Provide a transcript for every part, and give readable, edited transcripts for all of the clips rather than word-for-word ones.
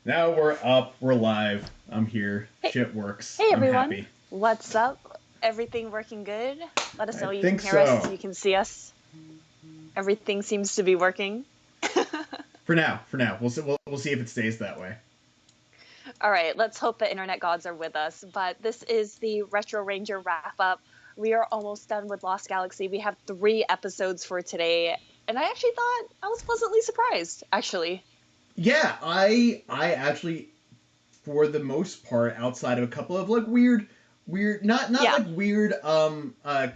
Now we're up. We're live. I'm here. Hey, Shit works. hey I'm everyone. happy. What's up? Everything working good? Let us I know you can think hear us, so. you can see us. Everything seems to be working. For now, we'll see if it stays that way. All right, let's hope the internet gods are with us. But this is the Retro Ranger wrap up. We are almost done with Lost Galaxy. We have 3 episodes for today. And I actually thought I was pleasantly surprised, actually. Yeah, I actually, for the most part, outside of a couple of like weird, not Yeah. like weird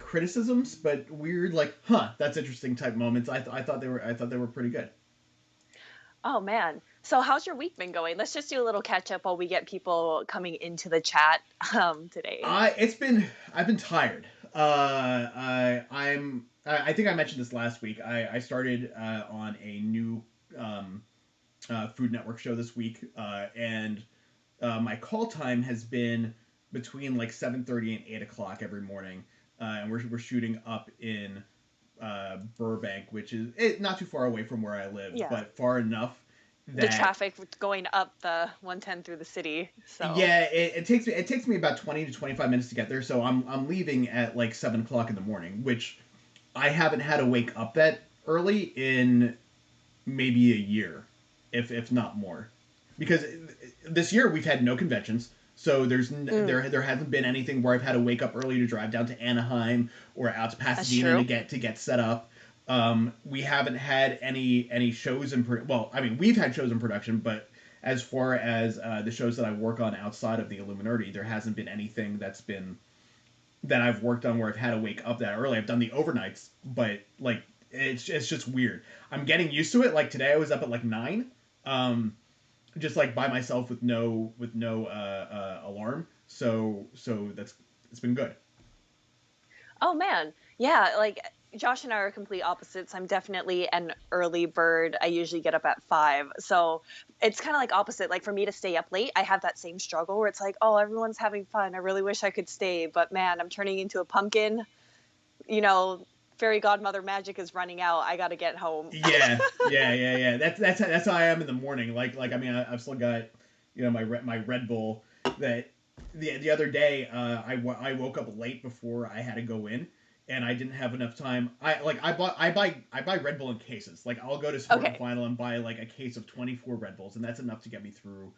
criticisms, but weird like that's interesting type moments. I thought they were pretty good. Oh man. So how's your week been going? Let's just do a little catch up while we get people coming into the chat today. I've been tired. I think I mentioned this last week. I started on a new um, Food Network show this week, and my call time has been between like 7:30 and 8 o'clock every morning, and we're shooting up in Burbank, which is not too far away from where I live, Yeah. but far enough The that traffic going up the 110 through the city. So, yeah, it takes me about 20 to 25 minutes to get there. So I'm leaving at like 7 o'clock in the morning, which I haven't had to wake up that early in maybe a year, if not more, because this year we've had no conventions. So mm, there hasn't been anything where I've had to wake up early to drive down to Anaheim or out to that's Pasadena true. to get set up. We haven't had any shows in well, I mean we've had shows in production, but as far as the shows that I work on outside of the Illuminati, there hasn't been anything that I've worked on where I've had to wake up that early. I've done the overnights, but like it's just weird. I'm getting used to it. Like today, I was up at like 9, just like by myself with no alarm. So that's it's been good. Oh man. Yeah, like Josh and I are complete opposites. I'm definitely an early bird. I usually get up at 5. So, it's kind of like opposite. Like for me to stay up late, I have that same struggle where it's like, "Oh, everyone's having fun. I really wish I could stay, but man, I'm turning into a pumpkin. You know, fairy godmother magic is running out. I got to get home." Yeah. That's how I am in the morning. Like I mean I've still got my Red Bull that the other day I woke up late before I had to go in and I didn't have enough time. I buy Red Bull in cases. Like I'll go to Sport and Okay. Final and buy like a case of 24 Red Bulls and that's enough to get me through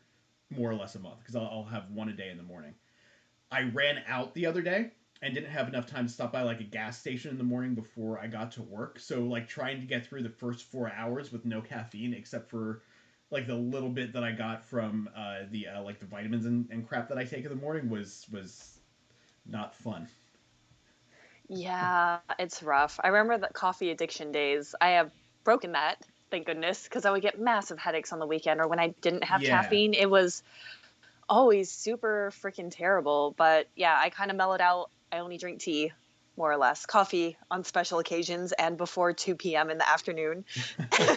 more or less a month because I'll have one a day in the morning. I ran out the other day and didn't have enough time to stop by like a gas station in the morning before I got to work. So like trying to get through the first 4 hours with no caffeine except for like the little bit that I got from the like the vitamins and crap that I take in the morning was not fun. Yeah, it's rough. I remember the coffee addiction days. I have broken that, thank goodness, because I would get massive headaches on the weekend or when I didn't have Yeah. caffeine. It was always super freaking terrible. But yeah, I kind of mellowed out. I only drink tea, more or less, coffee on special occasions and before 2 p.m. in the afternoon. For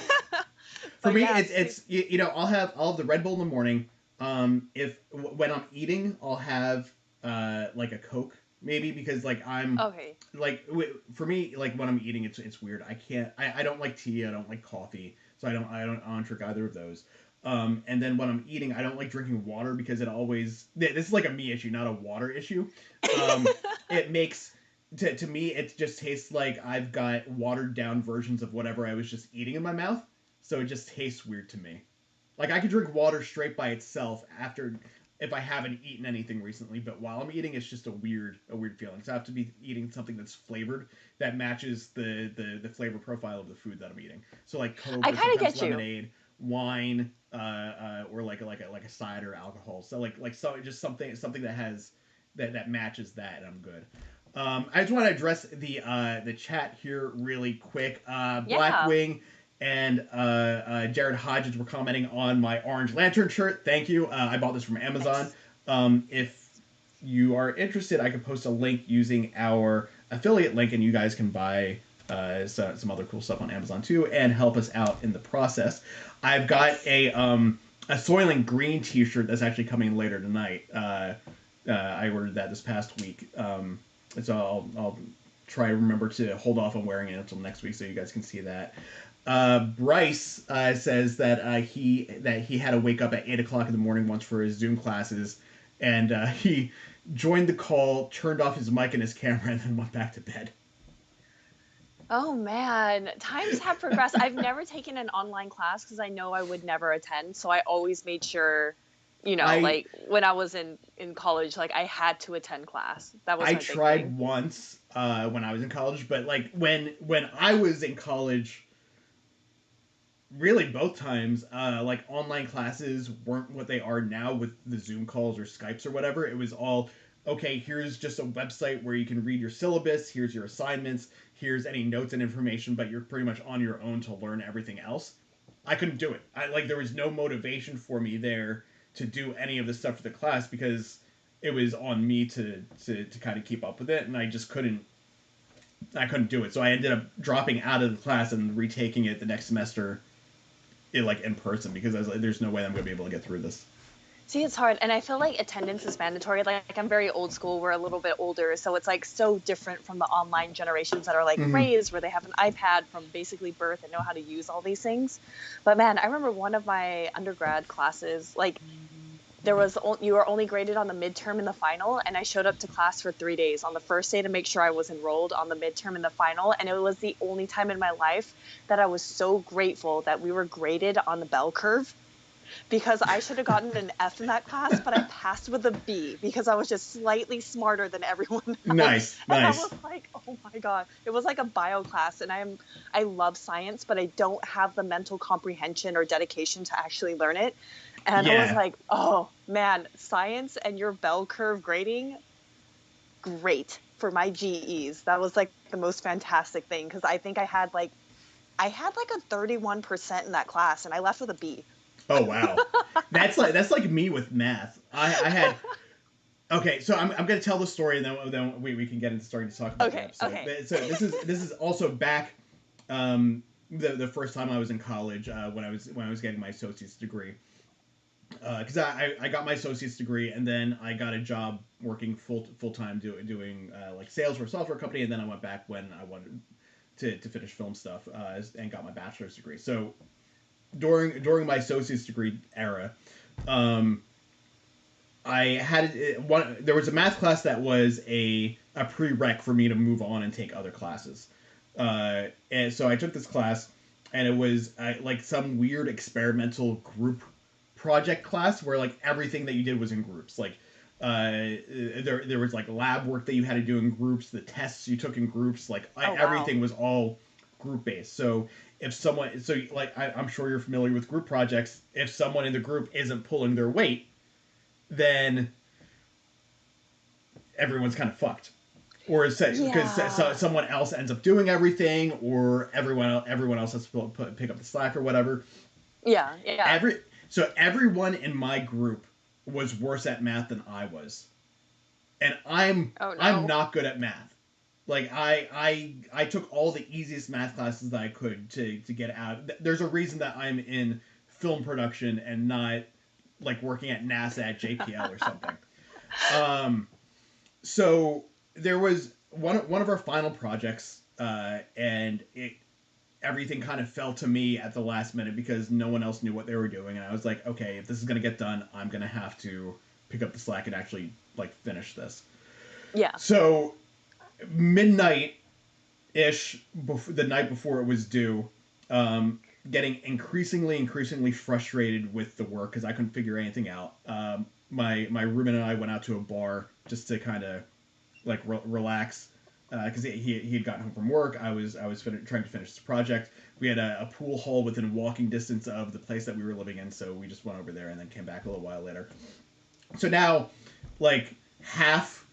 But me, yeah, it's I'll have the Red Bull in the morning. If when I'm eating, I'll have like a Coke maybe because like I'm okay. like for me like when I'm eating it's weird. I don't like tea. I don't like coffee. So I don't drink either of those. And then when I'm eating, I don't like drinking water because it always this is like a me issue, not a water issue. It makes to me it just tastes like I've got watered down versions of whatever I was just eating in my mouth, so it just tastes weird to me. Like I could drink water straight by itself after if I haven't eaten anything recently, but while I'm eating, it's just a weird feeling. So I have to be eating something that's flavored that matches the flavor profile of the food that I'm eating. So like Coke I or kind of sometimes get you. lemonade, wine, or like a cider alcohol. So so just something that has that matches that, and I'm good. I just want to address the chat here really quick. Yeah. Blackwing and Jared Hodges were commenting on my Orange Lantern shirt. Thank you. I bought this from Amazon. Nice. If you are interested, I can post a link using our affiliate link, and you guys can buy some other cool stuff on Amazon too, and help us out in the process. I've got Nice. a Soylent Green T-shirt that's actually coming later tonight. I ordered that this past week, so I'll try to remember to hold off on wearing it until next week so you guys can see that. Bryce says that he had to wake up at 8 o'clock in the morning once for his Zoom classes, and he joined the call, turned off his mic and his camera, and then went back to bed. Oh man, times have progressed. I've never taken an online class because I know I would never attend. So I always made sure, I like when I was in college, like I had to attend class. That was I my big thing. tried once when I was in college, but like when I was in college, really both times, like online classes weren't what they are now with the Zoom calls or Skypes or whatever. It was all okay. Here's just a website where you can read your syllabus. Here's your assignments. Here's any notes and information, but you're pretty much on your own to learn everything else. I couldn't do it. I like there was no motivation for me there to do any of the stuff for the class because it was on me to kind of keep up with it, and I couldn't do it. So I ended up dropping out of the class and retaking it the next semester, like in person, because I was like, there's no way I'm gonna be able to get through this. See, it's hard, and I feel like attendance is mandatory. Like I'm very old school. We're a little bit older, so it's like so different from the online generations that are like Mm-hmm. raised, where they have an iPad from basically birth and know how to use all these things. But man, I remember one of my undergrad classes, like you were only graded on the midterm and the final, and I showed up to class for 3 days. On the first day to make sure I was enrolled, on the midterm and the final, and it was the only time in my life that I was so grateful that we were graded on the bell curve, because I should have gotten an F in that class, but I passed with a B because I was just slightly smarter than everyone else. Nice, And I nice. was like, oh my God. It was like a bio class, and I love science, but I don't have the mental comprehension or dedication to actually learn it. And I was Yeah, like, oh man, science and your bell curve grading, great for my GEs. That was like the most fantastic thing, because I think I had like a 31% in that class, and I left with a B. oh wow, that's like me with math. I had okay, so I'm gonna tell the story, and then we can get into starting to talk about the Okay, episode. okay. But so this is also back the first time I was in college, when I was getting my associate's degree, because I got my associate's degree, and then I got a job working full time doing like sales for a software company, and then I went back when I wanted to finish film stuff, and got my bachelor's degree. So during my associate's degree era, um, I had one. There was a math class that was a prereq for me to move on and take other classes, and so I took this class, and it was like some weird experimental group project class where like everything that you did was in groups. Like there was like lab work that you had to do in groups, the tests you took in groups, like Oh, wow. everything was all group based. So if someone, so like I'm sure you're familiar with group projects, if someone in the group isn't pulling their weight, then everyone's kind of fucked. Or because Yeah. someone else ends up doing everything, or everyone else has to pick up the slack or whatever. Yeah, yeah. Every so everyone in my group was worse at math than I was, and Oh I'm no. not good at math. Like I took all the easiest math classes that I could to get out. There's a reason that I'm in film production and not like working at NASA at JPL or something. Um, so there was one of our final projects, and everything kind of fell to me at the last minute because no one else knew what they were doing, and I was like, okay, if this is gonna get done, I'm gonna have to pick up the slack and actually like finish this. Yeah. So midnight ish, the night before it was due, getting increasingly frustrated with the work because I couldn't figure anything out. My roommate and I went out to a bar just to kind of like relax because he had gotten home from work. I was trying to finish this project. We had a pool hall within walking distance of the place that we were living in, so we just went over there and then came back a little while later. So now, like half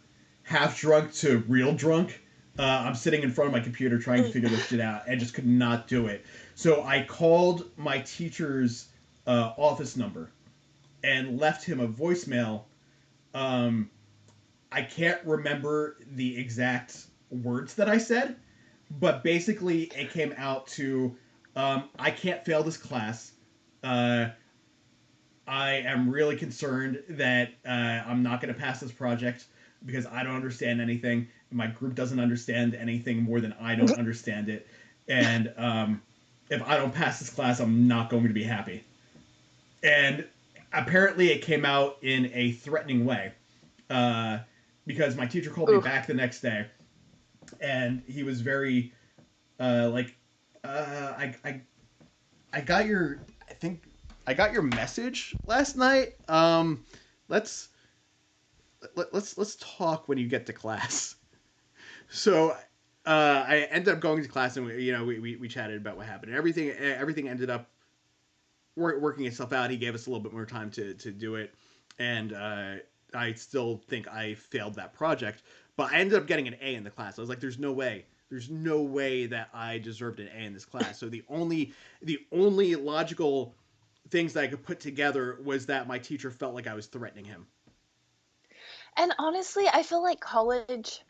drunk to real drunk, I'm sitting in front of my computer trying to figure this shit out and just could not do it. So I called my teacher's office number and left him a voicemail. Um, I can't remember the exact words that I said, but basically it came out to I can't fail this class. Uh, I am really concerned that I'm not going to pass this project because I don't understand anything. My group doesn't understand anything more than I don't understand it. And if I don't pass this class, I'm not going to be happy. And apparently, it came out in a threatening way, uh, because my teacher called me Ooh. back the next day, and he was very like, I got your, I think I got your message last night. Let's let's talk when you get to class. So I ended up going to class, and we chatted about what happened. And everything ended up working itself out. He gave us a little bit more time to do it, and I still think I failed that project, but I ended up getting an A in the class. I was like, there's no way. There's no way that I deserved an A in this class. So the only logical things that I could put together was that my teacher felt like I was threatening him. And honestly, I feel like college,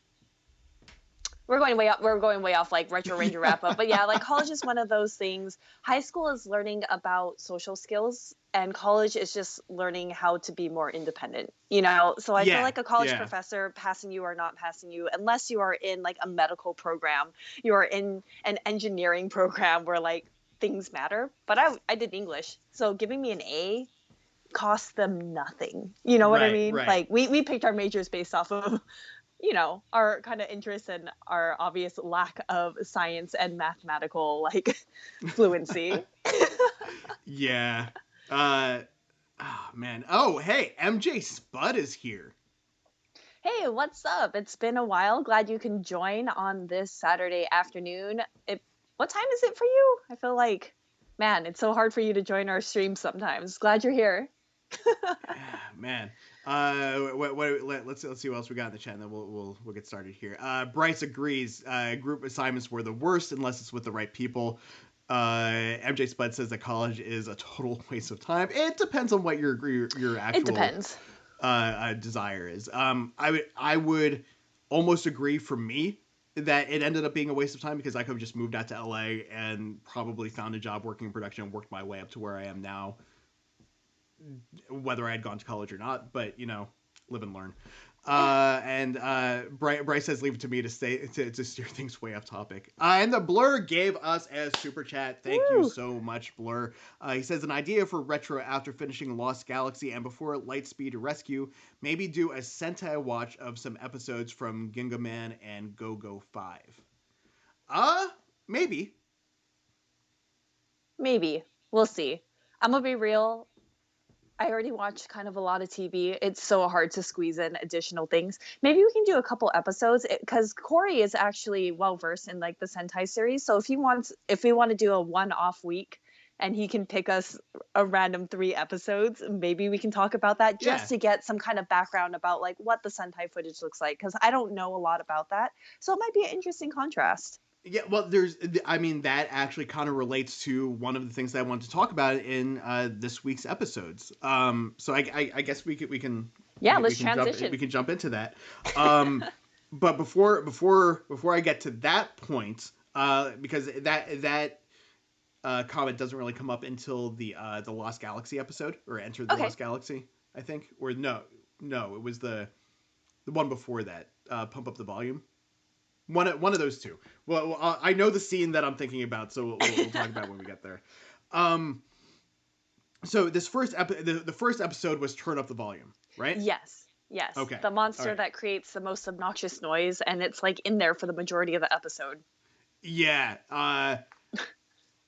we're going way up, we're going way off like retro ranger wrap up, but yeah, like college is one of those things. High school is learning about social skills, and college is just learning how to be more independent, so I feel Yeah, like a college yeah, professor passing you or not passing you, unless you are in like a medical program, you are in an engineering program where like things matter. But I did English, so giving me an A cost them nothing. You know what I right, mean? right. Like we picked our majors based off of our kind of interests and our obvious lack of science and mathematical like fluency. Yeah. Uh, oh man. Oh, hey, MJ Spud is here. Hey, what's up? It's been a while. Glad you can join on this Saturday afternoon. What time is it for you? I feel like, man, it's so hard for you to join our stream sometimes. Glad you're here. Man. Let's see what else we got in the chat, and then we'll get started here. Bryce agrees. Group assignments were the worst unless it's with the right people. MJ Spud says that college is a total waste of time. It depends on what your It actual depends. desire is. I would almost agree for me that it ended up being a waste of time, because I could have just moved out to LA and probably found a job working in production and worked my way up to where I am now, whether I had gone to college or not. But live and learn. And Bryce says, "Leave it to me to stay to steer things way off topic." And the Blur gave us a super chat. Thank you Woo! so much, Blur. He says, "An idea for retro after finishing Lost Galaxy and before Lightspeed Rescue. Maybe do a Sentai watch of some episodes from Ginga Man and Go Go 5." Maybe. Maybe. We'll see. I'm gonna be real. I already watched kind of a lot of TV. It's so hard to squeeze in additional things. Maybe we can do a couple episodes, because Corey is actually well versed in like the Sentai series. So if we want to do a one-off week, and he can pick us a random 3 episodes, maybe we can talk about that Yeah. just to get some kind of background about like what the Sentai footage looks like, because I don't know a lot about that. So it might be an interesting contrast. Yeah, well, that actually kind of relates to one of the things that I wanted to talk about in this week's episodes. So I guess Yeah, we let's can jump transition. into that. But before I get to that point, because that comment doesn't really come up until the Lost Galaxy episode, or Enter the Okay. Lost Galaxy, I think, or no, it was the one before that. Pump Up the Volume. One of those two. Well, I know the scene that I'm thinking about, so we'll talk about when we get there. Um, so this the first episode was Turn Up the Volume, right? Yes. Yes. Okay. The All monster right. that creates the most obnoxious noise, and it's like in there for the majority of the episode. Yeah.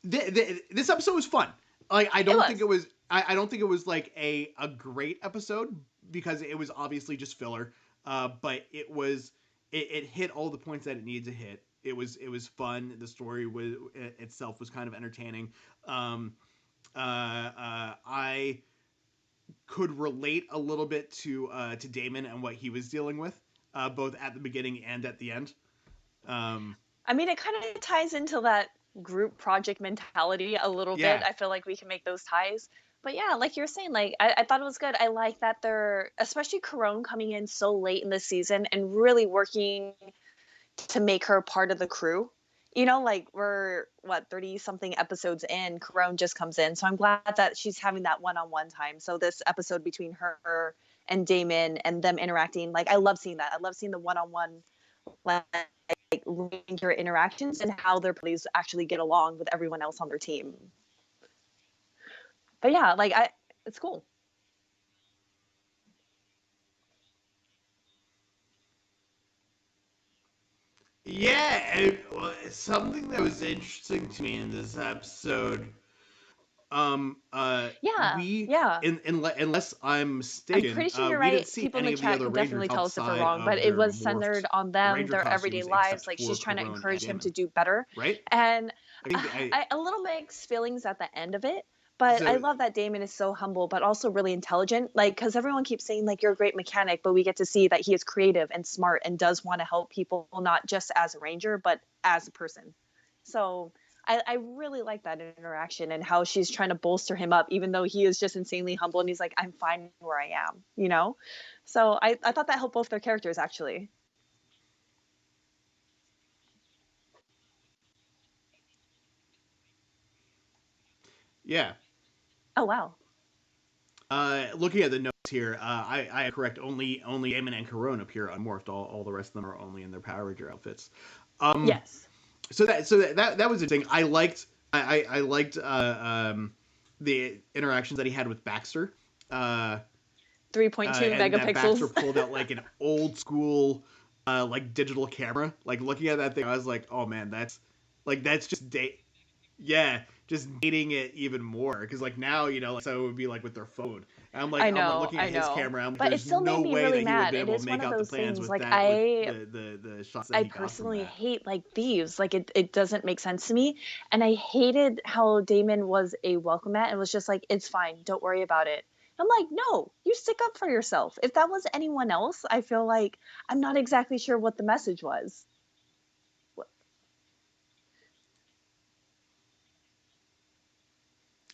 This episode was fun. Like, I It don't think was. it was. I don't think it was like a great episode, because it was obviously just filler. But it hit all the points that it needed to hit. It was fun. The story itself was kind of entertaining. I could relate a little bit to Damon and what he was dealing with, both at the beginning and at the end. I mean, it kind of ties into that group project mentality a little bit. Yeah, I feel like we can make those ties. But yeah, like you're saying, like I thought it was good. I like that they're, especially Corone, coming in so late in the season and really working to make her part of the crew. Like we're what, 30 something episodes in, Corone just comes in. So I'm glad that she's having that one-on-one time. So this episode between her and Damon and them interacting, like I love seeing that. I love seeing the one-on-one, like ranger interactions and how their police actually get along with everyone else on their team. But yeah, like it's cool. Yeah, something that was interesting to me in this episode. Yeah, We yeah. unless I'm I'm mistaken, pretty sure you're we didn't right. see People in any the of the chat other can Rangers definitely tell us if we're outside wrong, but of it their was centered morphed on them, Ranger their everyday costumes, lives. except Like for she's trying to Corone and encourage him to Damon, do better. right? And I think a little mixed feelings at the end of it. But I so. love that Damon is so humble, but also really intelligent. Like, because everyone keeps saying, like, you're a great mechanic, but we get to see that he is creative and smart and does want to help people, not just as a ranger, but as a person. So I really like that interaction and how she's trying to bolster him up, even though he is just insanely humble and he's like, I'm fine where I am, you know? So I thought that helped both their characters, actually. Yeah. Oh, wow. Looking at the notes here, I am correct. Only Damon and Corone appear unmorphed. All the rest of them are only in their Power Ranger outfits. Um, Yes. so that was interesting. I liked the interactions that he had with Baxter. 3.2 And that Baxter megapixels. pulled out like an old school like digital camera. Like looking at that thing, I was like, oh man, that's just yeah, just dating it even more because like now like, so it would be like with their phone. And I'm I looking at his know. camera. I'm like, But it there's still made no me way really that he would mad. be It able to is one make of out the those plans things with like that with the shots that I he got from personally that. hate like thieves. Like it doesn't make sense to me. And I hated how Damon was a welcome mat and was just like, it's fine, don't worry about it. I'm like, no, you stick up for yourself. If that was anyone else, I feel like I'm not exactly sure what the message was.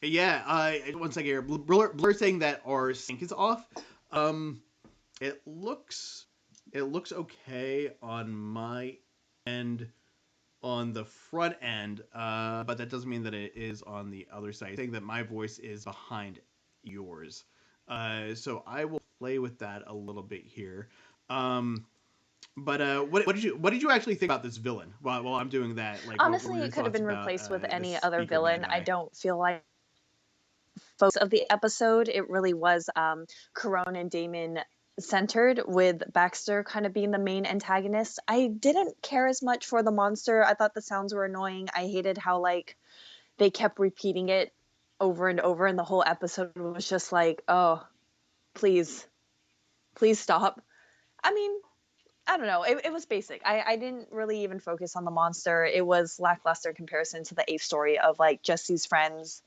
Yeah, one second here. Blur saying that our sync is off. Um, it looks okay on my end on the front end, but that doesn't mean that it is on the other side. Saying that my voice is behind yours. So I will play with that a little bit here. Um, but what did you actually think about this villain while I'm doing that? Like, what were Honestly, your it could have thoughts been about replaced with this any other speaker bad villain. I guy? don't feel like focus of the episode. It really was Corone and Damon centered, with Baxter kind of being the main antagonist. I didn't care as much for the monster. I thought the sounds were annoying. I hated how like they kept repeating it over and over, and the whole episode was just like, oh, please, please stop. I mean, I don't know. It was basic. I didn't really even focus on the monster. It was lackluster in comparison to the eighth story of like Jesse's friends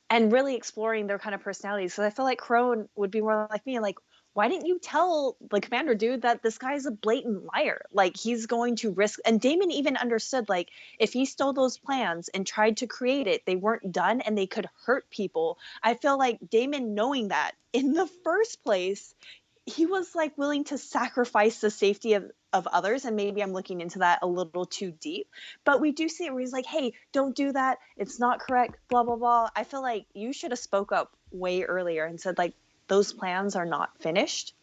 and really exploring their kind of personalities. So I feel like Crone would be more like me, like, why didn't you tell the commander dude that this guy's a blatant liar? Like he's going to risk, and Damon even understood, like, if he stole those plans and tried to create it, they weren't done and they could hurt people. I feel like Damon knowing that in the first place, he was like willing to sacrifice the safety of others, and maybe I'm looking into that a little too deep, but we do see it where he's like, hey, don't do that, it's not correct, blah blah blah. I feel like you should have spoke up way earlier and said like, those plans are not finished,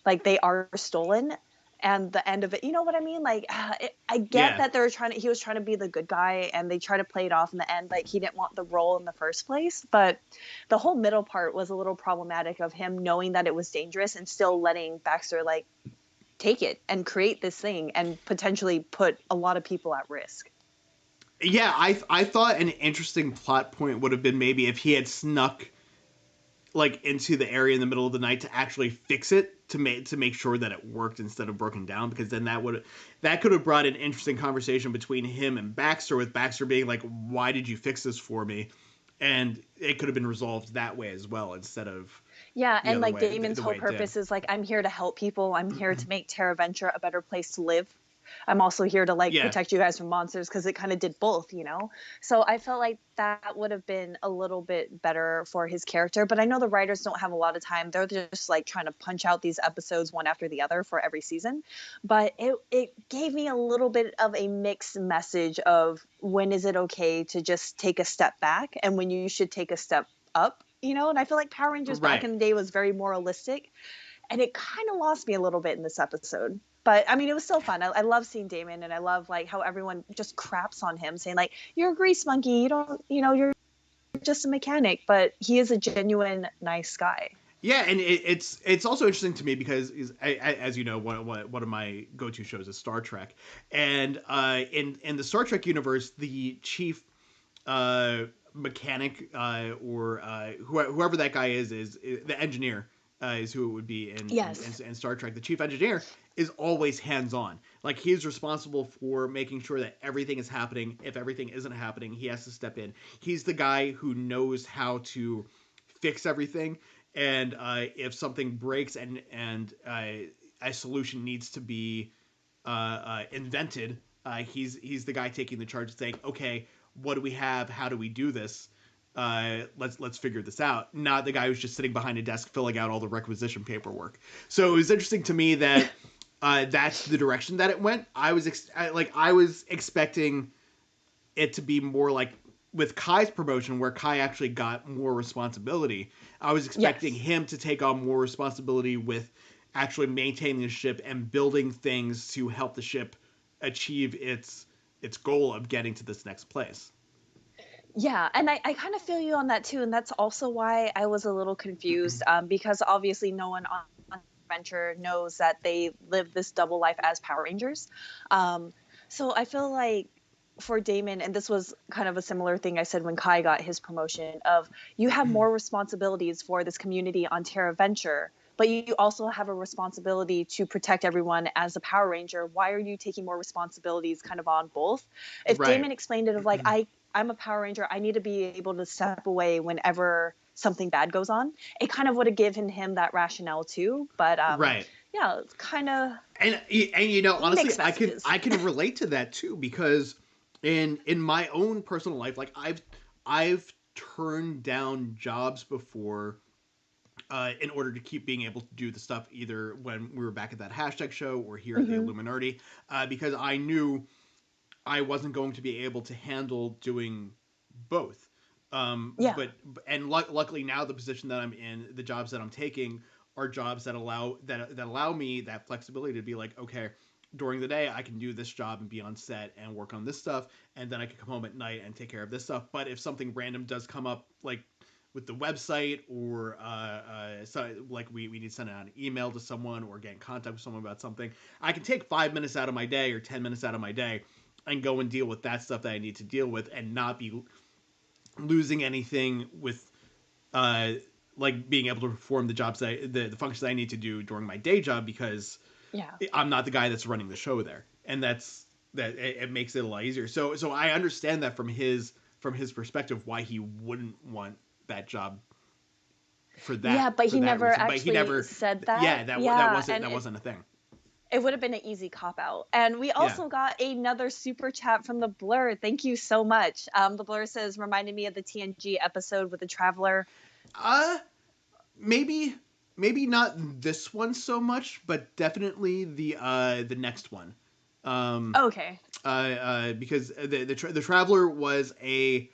like they are stolen, and the end of it, you know what I mean? Like I get Yeah, that he was trying to be the good guy and they try to play it off in the end like he didn't want the role in the first place, but the whole middle part was a little problematic of him knowing that it was dangerous and still letting Baxter like take it and create this thing and potentially put a lot of people at risk. yeah. I thought an interesting plot point would have been maybe if he had snuck like into the area in the middle of the night to actually fix it to make sure that it worked instead of broken down, because then that could have brought an interesting conversation between him and Baxter, with Baxter being like, why did you fix this for me, and it could have been resolved that way as well instead of Yeah, the and other like way Damon's the whole way it did. purpose is like, I'm here to help people. I'm here to make Terra Venture a better place to live. I'm also here to like Yeah, protect you guys from monsters, because it kind of did both, you know? So I felt like that would have been a little bit better for his character. But I know the writers don't have a lot of time. They're just like trying to punch out these episodes one after the other for every season. But it gave me a little bit of a mixed message of when is it okay to just take a step back and when you should take a step up, you know? And I feel like Power Rangers back right. in the day was very moralistic, and it kind of lost me a little bit in this episode. But I mean, it was still fun. I love seeing Damon, and I love like how everyone just craps on him, saying like, "You're a grease monkey. You don't, you're just a mechanic." But he is a genuine nice guy. Yeah, and it's also interesting to me because as you know, one of my go-to shows is Star Trek, and in the Star Trek universe, the chief mechanic or whoever that guy is the engineer. Is who it would be Yes. in Star Trek. The chief engineer is always hands-on. Like, he's responsible for making sure that everything is happening. If everything isn't happening, he has to step in. He's the guy who knows how to fix everything. And if something breaks and a solution needs to be invented, he's the guy taking the charge and saying, okay, what do we have? How do we do this? Let's figure this out. Not the guy who's just sitting behind a desk filling out all the requisition paperwork. So it was interesting to me that that's the direction that it went. I was expecting it to be more like with Kai's promotion, where Kai actually got more responsibility. I was expecting him to take on more responsibility with actually maintaining the ship and building things to help the ship achieve its goal of getting to this next place. Yeah, and I kind of feel you on that too, and that's also why I was a little confused, because obviously no one on Venture knows that they live this double life as Power Rangers. So I feel like for Damon, and this was kind of a similar thing I said when Kai got his promotion, of you have more responsibilities for this community on Terra Venture, but you also have a responsibility to protect everyone as a Power Ranger. Why are you taking more responsibilities kind of on both? If Right. Damon explained it of like, I'm a Power Ranger, I need to be able to step away whenever something bad goes on, it kind of would have given him that rationale too. But Right. yeah, it's kind of And honestly, mixed messages. I can relate to that too, because in my own personal life, like I've turned down jobs before in order to keep being able to do the stuff, either when we were back at that hashtag show or here at the Illuminati, because I knew I wasn't going to be able to handle doing both. Yeah. But luckily now the position that I'm in, the jobs that I'm taking are jobs that allow me that flexibility to be like, okay, during the day I can do this job and be on set and work on this stuff, and then I can come home at night and take care of this stuff. But if something random does come up, like with the website, or so like we need to send out an email to someone or get in contact with someone about something, I can take 5 minutes out of my day or 10 minutes out of my day and go and deal with that stuff that I need to deal with, and not be losing anything with like being able to perform the jobs that the functions that I need to do during my day job, because I'm not the guy that's running the show there, and it makes it a lot easier. So I understand that from his perspective, why he wouldn't want that job for that. Yeah, but he never reason. actually But he never said that. Yeah, that wasn't a thing. It would have been an easy cop out. And we also got another super chat from the Blur. Thank you so much. The Blur says, reminded me of the TNG episode with the Traveler. Maybe not this one so much, but definitely the next one. Okay. Because the Traveler was a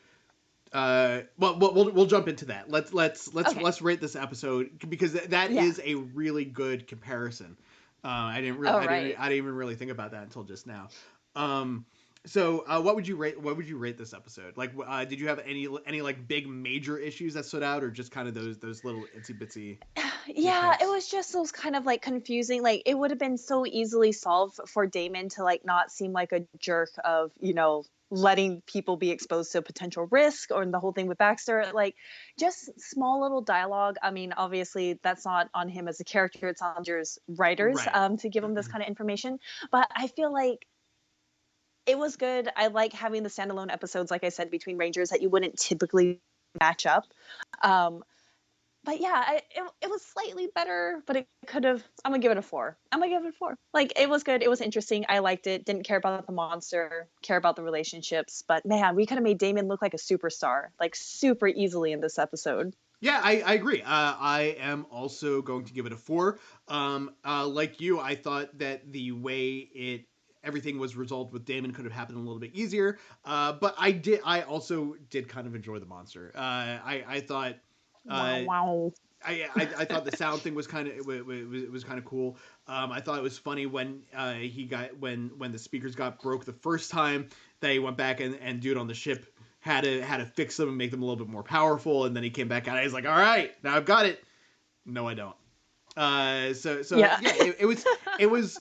well, we'll jump into that. Let's rate this episode, because that is a really good comparison. I didn't even really think about that until just now. So what would you rate this episode? Like, did you have any like big major issues that stood out, or just kind of those little itsy bitsy? Yeah, it was just those kind of like confusing. Like, it would have been so easily solved for Damon to like not seem like a jerk of, letting people be exposed to potential risk, or the whole thing with Baxter. Like, just small little dialogue. I mean, obviously that's not on him as a character, it's on Rangers writers to give him this kind of information. But I feel like it was good. I like having the standalone episodes, like I said, between Rangers that you wouldn't typically match up. But yeah, it was slightly better, but it could have. I'm gonna give it a 4. Like, it was good. It was interesting. I liked it. Didn't care about the monster. Care about the relationships. But man, we could have made Damon look like a superstar, like super easily in this episode. Yeah, I agree. I am also going to give it a 4. Like you, I thought that the way everything was resolved with Damon could have happened a little bit easier. But I also did kind of enjoy the monster. I thought. Wow. I thought the sound thing was kind of it was kind of cool. I thought it was funny when when the speakers got broke the first time, they went back and dude on the ship had to fix them and make them a little bit more powerful, and then he came back out and he's like, all right, now I've got it. No, I don't. Yeah. It was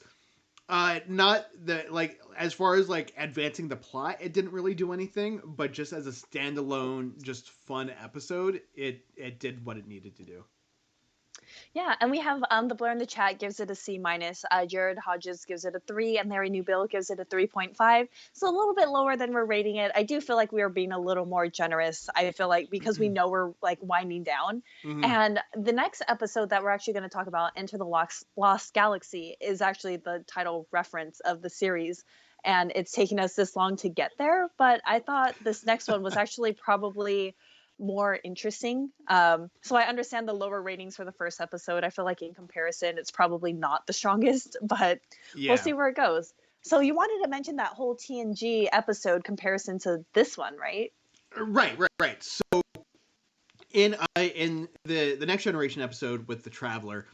not the like as far as like advancing the plot, it didn't really do anything, but just as a standalone, just fun episode, it did what it needed to do. Yeah, and we have the blur in the chat gives it a C minus. Jared Hodges gives it a 3, and Larry Newbill gives it a 3.5. So a little bit lower than we're rating it. I do feel like we are being a little more generous. I feel like because we know we're like winding down. Mm-hmm. And the next episode that we're actually going to talk about, Enter the Lost Galaxy, is actually the title reference of the series. And it's taken us this long to get there, but I thought this next one was actually probably more interesting. So I understand the lower ratings for the first episode. I feel like in comparison, it's probably not the strongest, but we'll see where it goes. So you wanted to mention that whole TNG episode comparison to this one, right? Right. So in the Next Generation episode with the Traveler,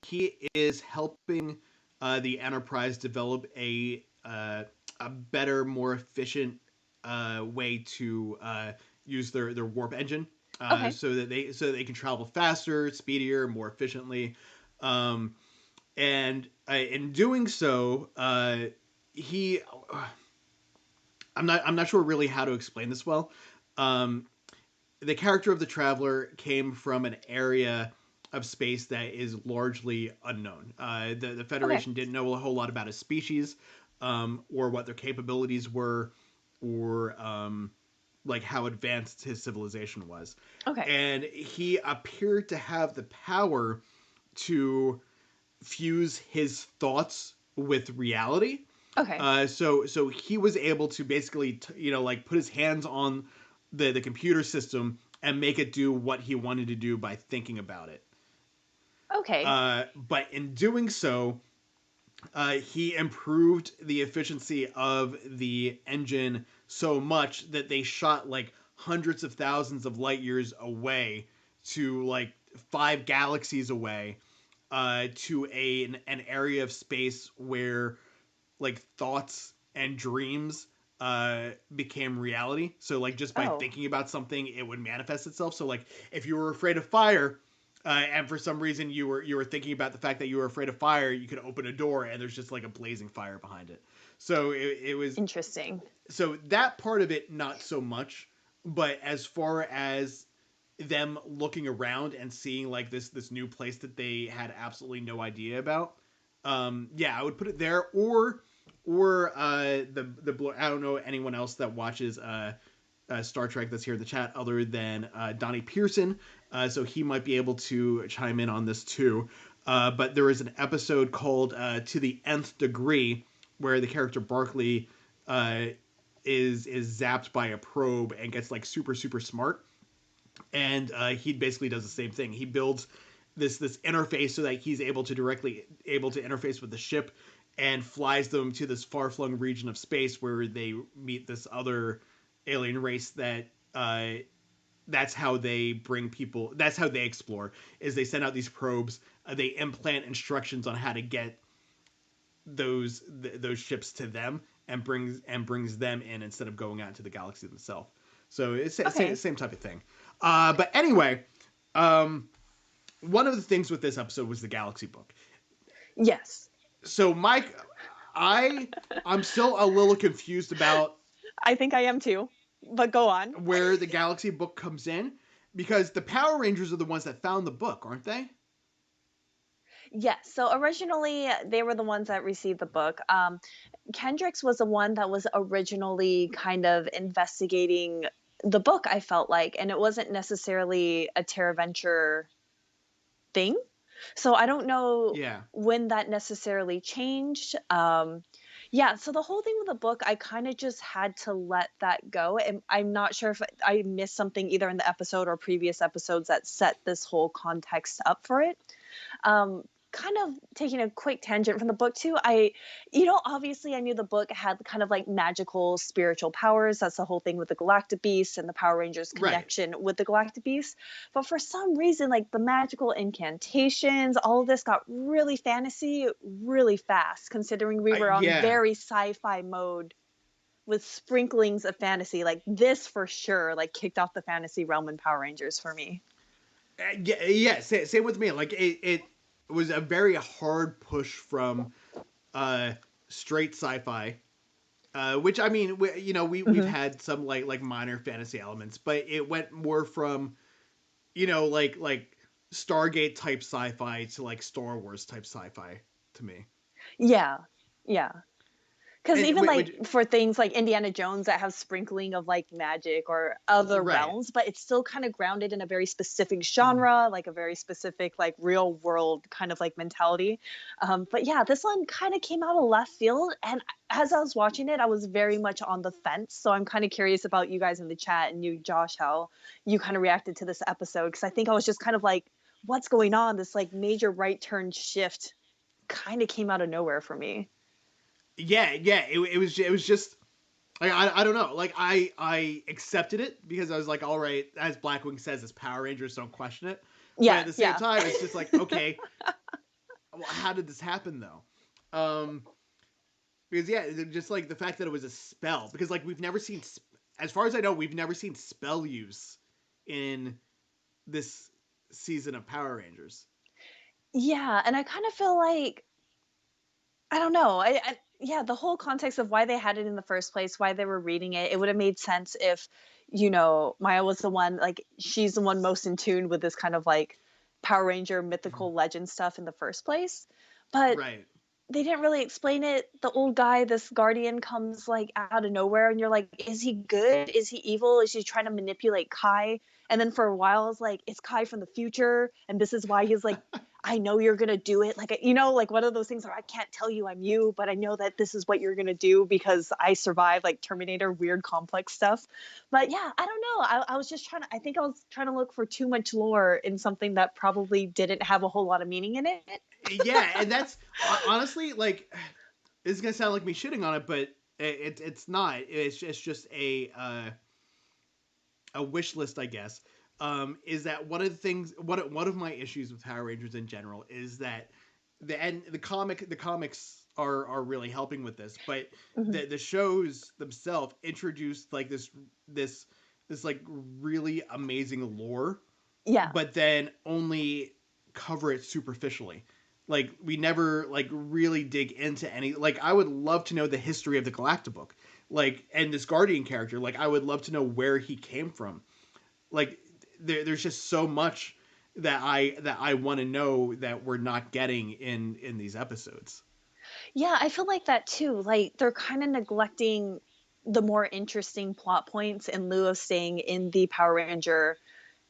he is helping the Enterprise develop a better, more efficient way to use their warp engine, Okay. so that they can travel faster, speedier, more efficiently, and in doing so, he. I'm not sure really how to explain this well. The character of the Traveler came from an area of space that is largely unknown. The Federation didn't know a whole lot about his species, or what their capabilities were, or like how advanced his civilization was. Okay. And he appeared to have the power to fuse his thoughts with reality. Okay. So he was able to basically like put his hands on the computer system and make it do what he wanted to do by thinking about it. Okay. But in doing so, he improved the efficiency of the engine so much that they shot like hundreds of thousands of light years away to like 5 galaxies away, to an area of space where like thoughts and dreams became reality. So like just by thinking about something, it would manifest itself. So like if you were afraid of fire, and for some reason you were thinking about the fact that you were afraid of fire, you could open a door and there's just like a blazing fire behind it. So it was interesting. So that part of it, not so much. But as far as them looking around and seeing like this new place that they had absolutely no idea about, yeah, I would put it there. Or the I don't know anyone else that watches Star Trek that's here in the chat other than Donnie Pearson, so he might be able to chime in on this too. But there is an episode called "To the Nth Degree," where the character Barclay is zapped by a probe and gets like super smart, and he basically does the same thing. He builds this interface so that he's able to interface with the ship and flies them to this far-flung region of space where they meet this other alien race that that's how they bring people, that's how they explore, is they send out these probes, they implant instructions on how to get those ships to them, and brings them in instead of going out into the galaxy themselves. So it's the same type of thing. But anyway, one of the things with this episode was the Galaxy book. Yes. So Mike, I'm still a little confused about. I think I am too, but go on. Where the Galaxy book comes in, because the Power Rangers are the ones that found the book, aren't they? Yes. So originally they were the ones that received the book. Kendricks was the one that was originally kind of investigating the book, I felt like, and it wasn't necessarily a Terra Venture thing. So I don't know when that necessarily changed. Yeah, so the whole thing with the book, I kind of just had to let that go. And I'm not sure if I missed something either in the episode or previous episodes that set this whole context up for it. kind of taking a quick tangent from the book too, obviously I knew the book had kind of like magical spiritual powers. That's the whole thing with the Galactic Beast and the Power Rangers Right. connection with the Galactic Beast. But for some reason, like the magical incantations, all of this got really fantasy really fast, considering we were on Yeah. very sci-fi mode with sprinklings of fantasy. Like this for sure, like kicked off the fantasy realm in Power Rangers for me. Yeah. Same with me. Like it was a very hard push from uh, straight sci-fi, which I mean, we've Hmm. had some like minor fantasy elements, but it went more from like Stargate type sci-fi to like Star Wars type sci-fi to me. Yeah, yeah. Because And even which, like for things like Indiana Jones that have sprinkling of like magic or other right. realms, but it's still kind of grounded in a very specific genre, like a very specific like real world kind of like mentality. But yeah, this one kind of came out of left field, and as I was watching it, I was very much on the fence. So I'm kind of curious about you guys in the chat and you, Josh, how you kind of reacted to this episode, because I think I was just kind of like, what's going on? This like major right turn shift kind of came out of nowhere for me. Yeah. It was just like I don't know. Like I accepted it because I was like, all right, as Blackwing says, it's Power Rangers, don't question it. But at Yeah, the same yeah. time, it's just like, okay, well, how did this happen though? Um, because yeah, just like the fact that it was a spell. Because like we've never seen, as far as I know, we've never seen spell use in this season of Power Rangers. Yeah, and I kind of feel like I don't know. Yeah, the whole context of why they had it in the first place, why they were reading it, it would have made sense if, Maya was the one, like she's the one most in tune with this kind of like Power Ranger mythical legend stuff in the first place. But Right. they didn't really explain it. The old guy, this guardian, comes like out of nowhere, and you're like, is he good? Is he evil? Is he trying to manipulate Kai? And then for a while, it's like, it's Kai from the future, and this is why he's like, I know you're gonna do it. Like, like one of those things where I can't tell you I'm you, but I know that this is what you're gonna do because I survived like Terminator, weird complex stuff. But yeah, I don't know. I was just trying to. I think I was trying to look for too much lore in something that probably didn't have a whole lot of meaning in it. Yeah, and that's honestly like this is gonna sound like me shitting on it, but it's not. It's just a wish list, I guess. Is that one of the things? One of my issues with Power Rangers in general is that the comics are really helping with this, but Mhm. the shows themselves introduced like this like really amazing lore, Yeah. but then only cover it superficially. Like we never like really dig into any. Like I would love to know the history of the Galactabook, like and this Guardian character. Like I would love to know where he came from. Like there's just so much that I want to know that we're not getting in these episodes. Yeah, I feel like that too. Like they're kind of neglecting the more interesting plot points in lieu of staying in the Power Ranger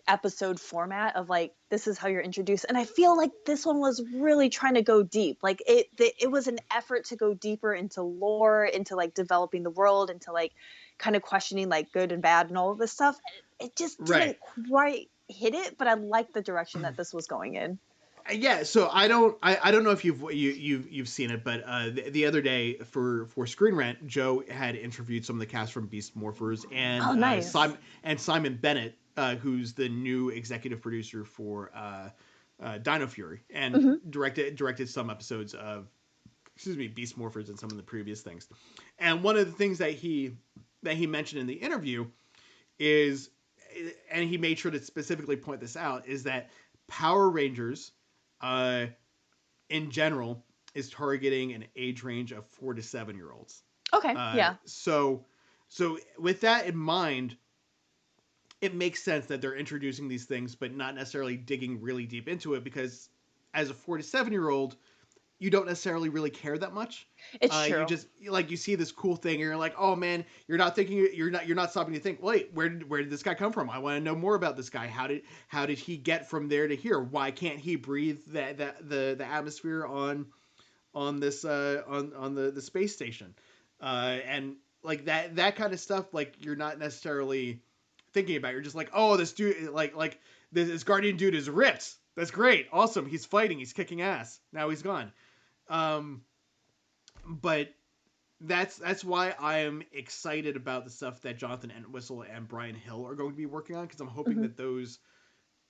episode format of like this is how you're introduced. And I feel like this one was really trying to go deep. Like it was an effort to go deeper into lore, into like developing the world, into like kind of questioning like good and bad and all of this stuff. It just Right. didn't quite hit it, but I like the direction that this was going in. Yeah, so I don't know if you've seen it, but the other day for Screen Rant, Joe had interviewed some of the cast from Beast Morphers and Oh, nice. Simon Bennett, who's the new executive producer for Dino Fury, and Hmm. directed some episodes of Beast Morphers and some of the previous things. And one of the things that he mentioned in the interview is, and he made sure to specifically point this out, is that Power Rangers, uh, in general, is targeting an age range of 4 to 7 year olds. Okay, yeah. So, with that in mind, it makes sense that they're introducing these things, but not necessarily digging really deep into it because, as a 4 to 7 year old, you don't necessarily really care that much. It's You true. just like you see this cool thing, and you're like, oh man, you're not stopping to think. Wait, where did this guy come from? I want to know more about this guy. How did he get from there to here? Why can't he breathe the atmosphere on this on the space station? And like that kind of stuff, like you're not necessarily thinking about. You're just like, oh, this dude, like this Guardian dude is ripped. That's great. Awesome. He's fighting. He's kicking ass. Now he's gone. But that's why I am excited about the stuff that Jonathan Entwistle and Brian Hill are going to be working on, because I'm hoping that those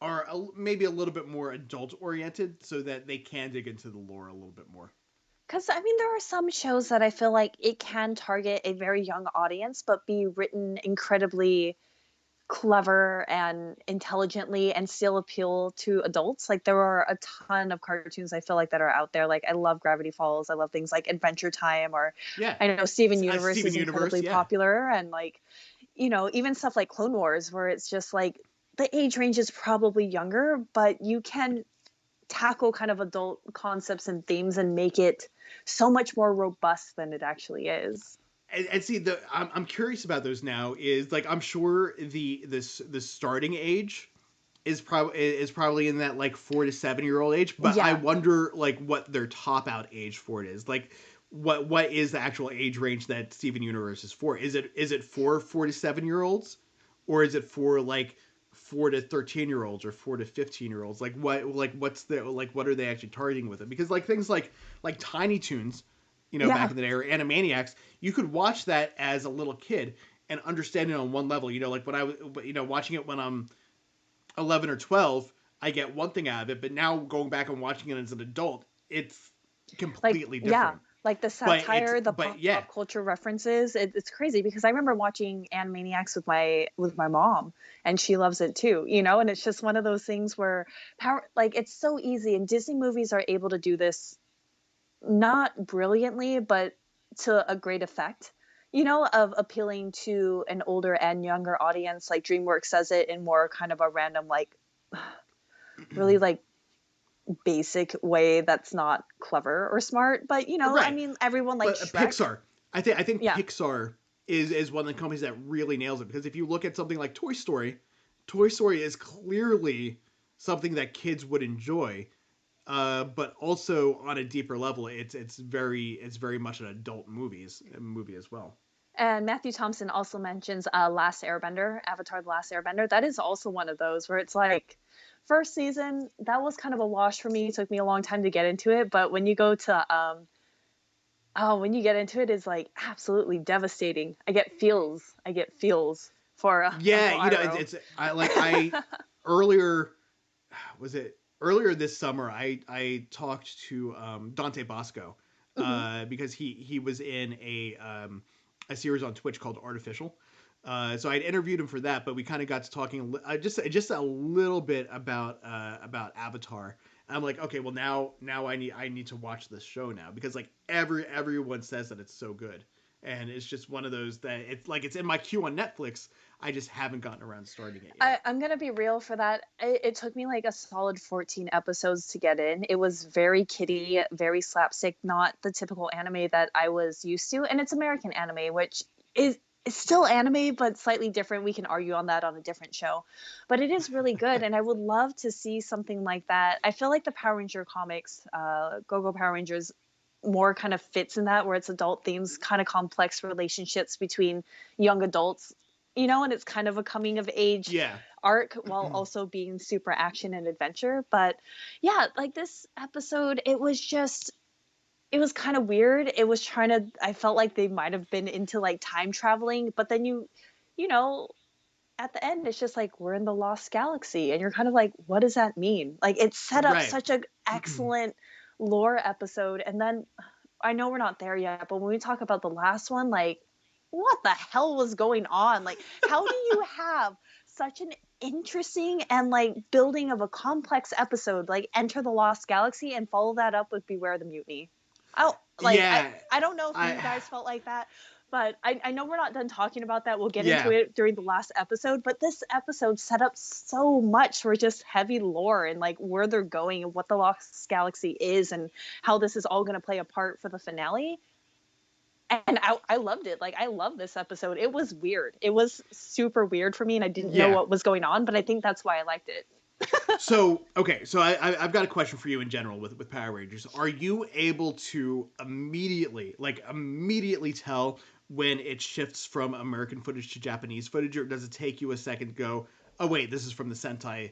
are maybe a little bit more adult oriented, so that they can dig into the lore a little bit more. Because I mean, there are some shows that I feel like it can target a very young audience, but be written incredibly clever and intelligently and still appeal to adults. Like there are a ton of cartoons I feel like that are out there. Like I love Gravity Falls. I love things like Adventure Time, or Yeah, I know Steven Universe Steven is Universe, incredibly yeah. popular, and like, you know, even stuff like Clone Wars, where it's just like the age range is probably younger, but you can tackle kind of adult concepts and themes and make it so much more robust than it actually is. And see, I'm curious about those now. Is like, I'm sure the starting age is probably in that like 4 to 7 year old age, but Yeah. I wonder like what their top out age for it is. Like what is the actual age range that Steven Universe is for? Is it for 4 to 7 year olds, or is it for like 4 to 13 year olds, or 4 to 15 year olds? Like what's the, like, what are they actually targeting with it? Because like things like Tiny Toons, Yeah. back in the day, or Animaniacs, you could watch that as a little kid and understand it on one level. Like when I was, watching it when I'm 11 or 12, I get one thing out of it, but now going back and watching it as an adult, it's completely Like, different. yeah, like the satire, the pop culture references. It's crazy, because I remember watching Animaniacs with my mom, and she loves it too, and it's just one of those things where like it's so easy, and Disney movies are able to do this not brilliantly, but to a great effect, of appealing to an older and younger audience. Like DreamWorks does it in more kind of a random, like really like basic way that's not clever or smart, but Right. I mean, everyone likes Shrek. Pixar. I think Yeah. Pixar is one of the companies that really nails it, because if you look at something like Toy Story is clearly something that kids would enjoy, but also on a deeper level, it's very much an adult movie as well. And Matthew Thompson also mentions Last Airbender, Avatar: The Last Airbender. That is also one of those where it's like, first season, that was kind of a wash for me. It took me a long time to get into it, but when you go to when you get into it, it's like absolutely devastating. I get feels for Yeah, Uncle Iroh. it's I earlier, was it earlier this summer, I talked to Dante Bosco, because he was in a series on Twitch called Artificial. So I'd interviewed him for that, but we kind of got to talking just a little bit about Avatar. And I'm like, okay, well now I need to watch this show now, because like everyone says that it's so good, and it's just one of those that it's like it's in my queue on Netflix. I just haven't gotten around to starting it yet. I'm gonna be real for that. It took me like a solid 14 episodes to get in. It was very kiddie, very slapstick, not the typical anime that I was used to. And it's American anime, which is it's still anime, but slightly different. We can argue on that on a different show. But it is really good, and I would love to see something like that. I feel like the Power Ranger comics, Go-Go Power Rangers, more kind of fits in that, where it's adult themes, kind of complex relationships between young adults, and it's kind of a coming of age arc while also being super action and adventure. But yeah, like this episode, it was kind of weird. It was I felt like they might have been into like time traveling, but then you know, at the end, it's just like, we're in the Lost Galaxy, and you're kind of like, what does that mean? Like, it set up such an excellent lore episode. And then I know we're not there yet, but when we talk about the last one, like, what the hell was going on? Like, how do you have such an interesting and like building of a complex episode like Enter the Lost Galaxy, and follow that up with Beware the Mutiny? I don't know if you guys felt like that, but I know we're not done talking about that. We'll get into it during the last episode, but this episode set up so much for just heavy lore and like where they're going and what the Lost Galaxy is and how this is all going to play a part for the finale. And I loved it. Like, I love this episode. It was weird. It was super weird for me, and I didn't know what was going on, but I think that's why I liked it. So I've got a question for you in general with Power Rangers. Are you able to immediately tell when it shifts from American footage to Japanese footage, or does it take you a second to go, oh wait, this is from the Sentai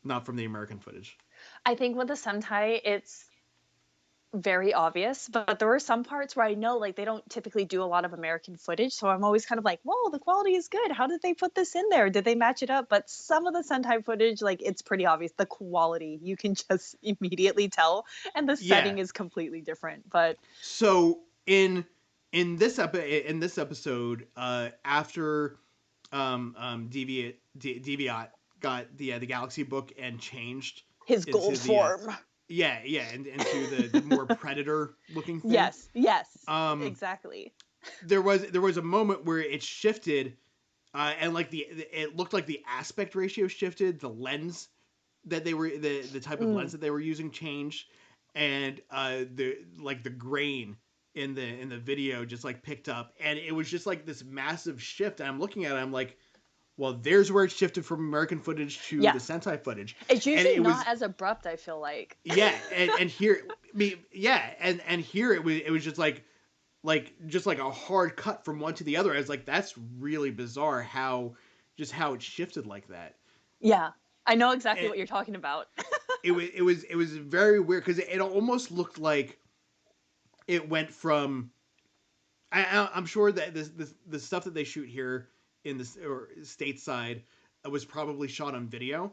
not from the American footage. I think with the Sentai, it's very obvious, but there were some parts where I know like they don't typically do a lot of American footage, so I'm always kind of like, whoa, the quality is good. How did they put this in there? Did they match it up? But some of the Sentai footage, like it's pretty obvious. The quality, you can just immediately tell, and the Yeah. setting is completely different. But So in this episode, after Deviot got the Galaxy book and changed his into gold form. And into the more predator looking thing. Yes, exactly. There was a moment where it shifted, and like it looked like the aspect ratio shifted, the lens that they were the type of lens that they were using changed, and the grain in the video just like picked up, and it was just like this massive shift. And I'm looking at it, I'm like, well, there's where it shifted from American footage to the Sentai footage. It's usually not as abrupt, I feel like. Yeah, and here, and here it was just like a hard cut from one to the other. I was like, that's really bizarre how it shifted like that. Yeah, I know exactly what you're talking about. it was very weird because it almost looked like it went from. I'm sure that the stuff that they shoot here in this or stateside was probably shot on video,